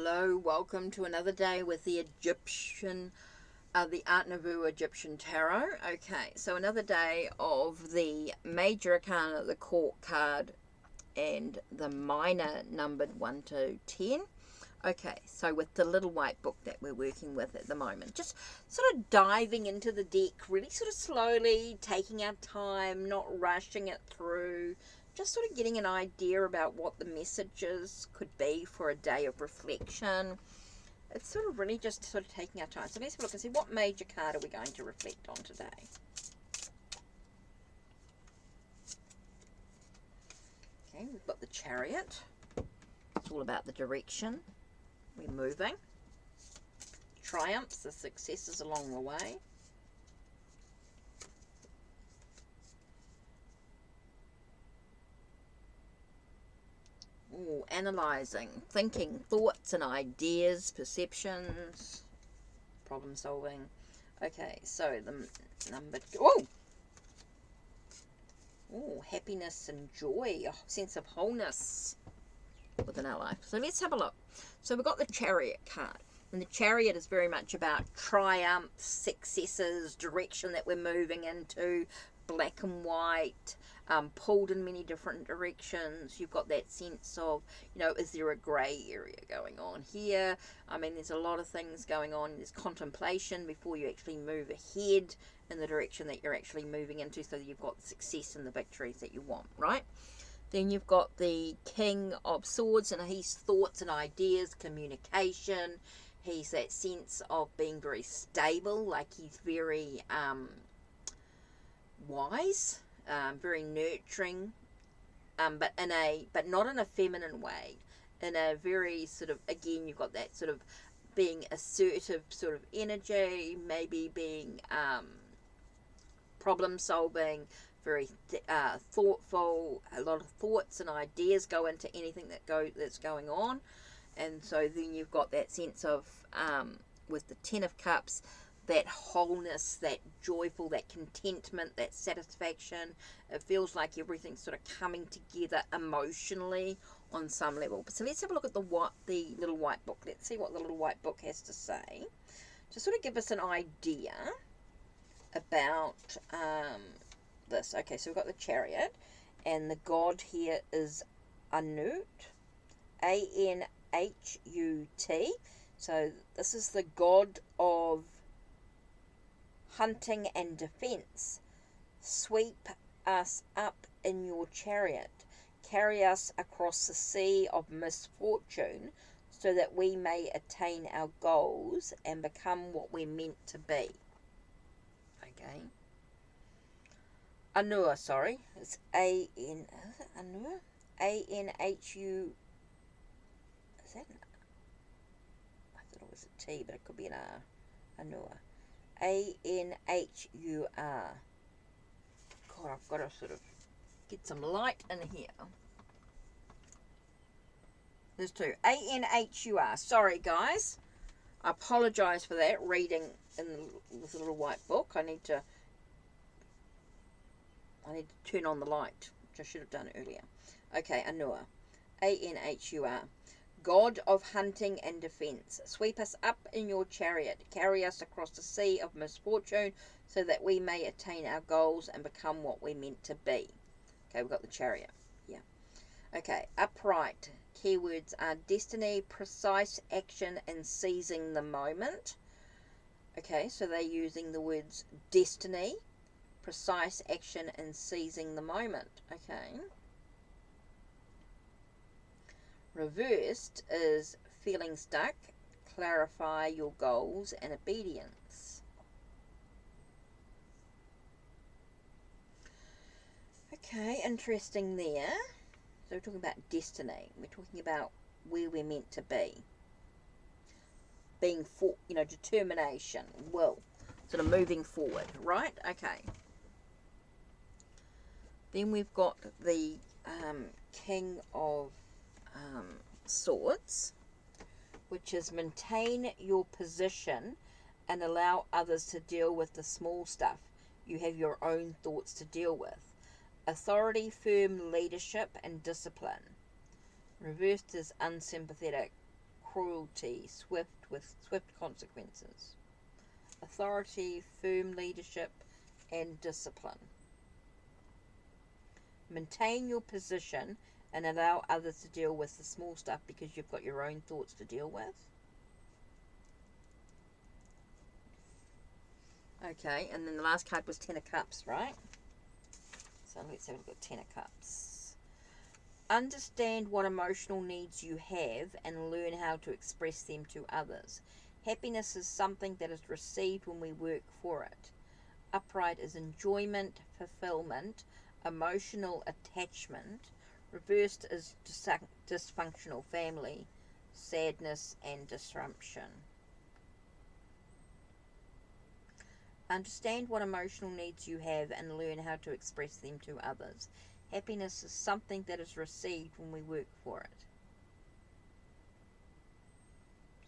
Hello, welcome to another day with the the Art Nouveau Egyptian Tarot. Okay, so another day of the Major Arcana, the Court card, and the Minor numbered 1 to 10. Okay, so with the little white book that we're working with at the moment, just sort of diving into the deck, really sort of slowly, taking our time, not rushing it through, just sort of getting an idea about what the messages could be for a day of reflection. It's sort of really just sort of taking our time. So let's have a look and see what major card are we going to reflect on today. Okay, we've got the Chariot. It's all about the direction. We're moving. Triumphs, the successes along the way. Ooh, analysing, thinking, thoughts and ideas, perceptions, problem solving. Okay, so the number... Oh, happiness and joy, a sense of wholeness within our life. So let's have a look. So we've got the Chariot card. And the Chariot is very much about triumph, successes, direction that we're moving into, black and white, pulled in many different directions. You've got that sense of, is there a grey area going on here? I mean, there's a lot of things going on. There's contemplation before you actually move ahead in the direction that you're actually moving into, so that you've got the success and the victories that you want, right? Then you've got the King of Swords, and he's thoughts and ideas, communication. He's that sense of being very stable, like he's very wise, very nurturing, but not in a feminine way, in a very sort of, again, you've got that sort of being assertive sort of energy, maybe being problem solving, very thoughtful. A lot of thoughts and ideas go into anything that's going on. And so then you've got that sense of, with the Ten of Cups, that wholeness, that joyful, that contentment, that satisfaction. It feels like everything's sort of coming together emotionally on some level. So let's have a look at the little white book. Let's see what the little white book has to say, to sort of give us an idea about this. Okay, so we've got the Chariot, and the god here is Anut, Anhut. So this is the god of hunting and defense. Sweep us up in your chariot, carry us across the sea of misfortune, so that we may attain our goals and become what we're meant to be. Okay. Anua, sorry. It's A-N... Is it Anua? A-N-H-U... Is that an... I thought it was a T, but it could be an R. Anua. A-N-H-U-R. God, I've got to sort of get some light in here. There's two. A-N-H-U-R. Sorry, guys. I apologise for that, reading in this little white book. I need to turn on the light, which I should have done earlier. Okay, Anua. A-N-H-U-R. God of hunting and defense, sweep us up in your chariot, carry us across the sea of misfortune, so that we may attain our goals and become what we're meant to be. Okay, we've got the Chariot. Yeah. Okay, upright. Keywords are destiny, precise action, and seizing the moment. Okay, so they're using the words destiny, precise action, and seizing the moment. Okay. Reversed is feeling stuck, clarify your goals, and obedience. Okay, interesting there. So we're talking about destiny. We're talking about where we're meant to be. Being determination, will, sort of moving forward, right? Okay. Then we've got the King of Swords, which is maintain your position and allow others to deal with the small stuff. You have your own thoughts to deal with. Authority, firm leadership, and discipline. Reversed is unsympathetic, cruelty, swift with swift consequences. Authority, firm leadership, and discipline. Maintain your position and allow others to deal with the small stuff because you've got your own thoughts to deal with. Okay, and then the last card was Ten of Cups, right? So let's have a look at Ten of Cups. Understand what emotional needs you have and learn how to express them to others. Happiness is something that is received when we work for it. Upright is enjoyment, fulfillment, emotional attachment. Reversed is dysfunctional family, sadness, and disruption. Understand what emotional needs you have and learn how to express them to others. Happiness is something that is received when we work for it.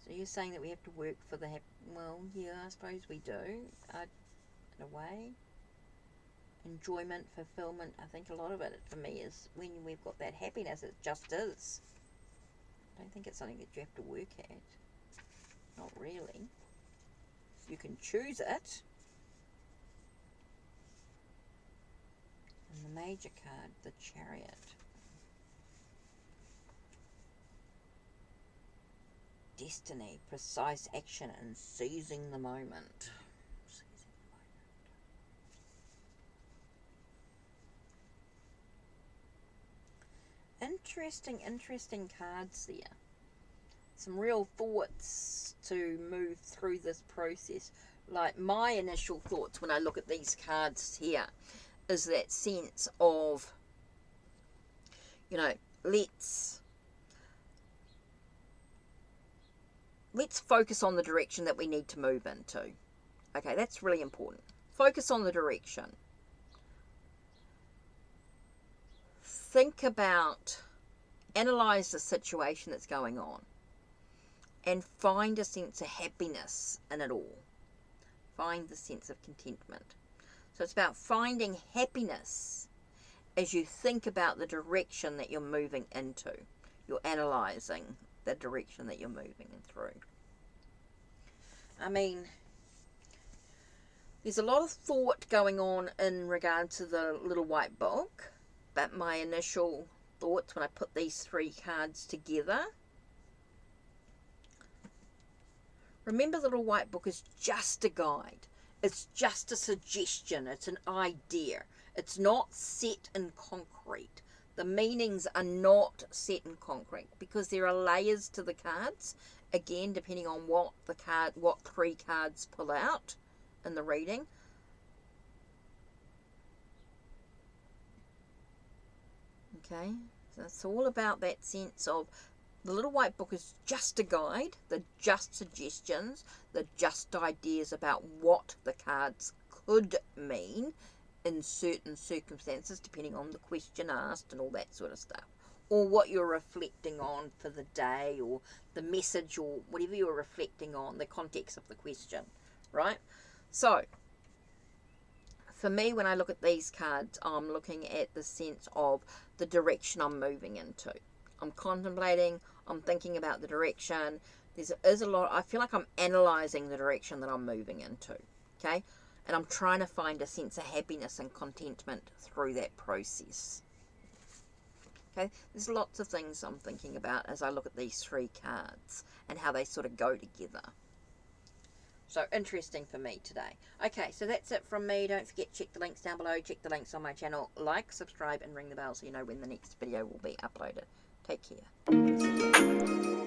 So you're saying that we have to work for the well, yeah, I suppose we do, in a way. Enjoyment, fulfillment, I think a lot of it for me is when we've got that happiness, it just is. I don't think it's something that you have to work at. Not really. You can choose it. And the major card, the Chariot. Destiny, precise action, and seizing the moment. Interesting cards there. Some real thoughts to move through this process. Like my initial thoughts when I look at these cards here is that sense of, you know, let's focus on the direction that we need to move into. Okay, that's really important. Focus on the direction. Think about, analyze the situation that's going on and find a sense of happiness in it all. Find the sense of contentment. So it's about finding happiness as you think about the direction that you're moving into. You're analysing the direction that you're moving through. I mean, there's a lot of thought going on in regard to the little white book, but my initial thoughts when I put these three cards together, remember the little white book is just a guide. It's just a suggestion. It's an idea. It's not set in concrete. The meanings are not set in concrete because there are layers to the cards. Again, depending on what three cards pull out in the reading. Okay, so it's all about that sense of the little white book is just a guide, they're just suggestions, they're just ideas about what the cards could mean in certain circumstances, depending on the question asked and all that sort of stuff. Or what you're reflecting on for the day, or the message, or whatever you're reflecting on, the context of the question, right? So, for me, when I look at these cards, I'm looking at the sense of the direction I'm moving into. I'm contemplating, I'm thinking about the direction. There's a lot, I feel like I'm analysing the direction that I'm moving into, okay? And I'm trying to find a sense of happiness and contentment through that process. Okay, there's lots of things I'm thinking about as I look at these three cards and how they sort of go together. So interesting for me today. Okay, so that's it from me. Don't forget, check the links down below. Check the links on my channel. Like, subscribe, and ring the bell so you know when the next video will be uploaded. Take care.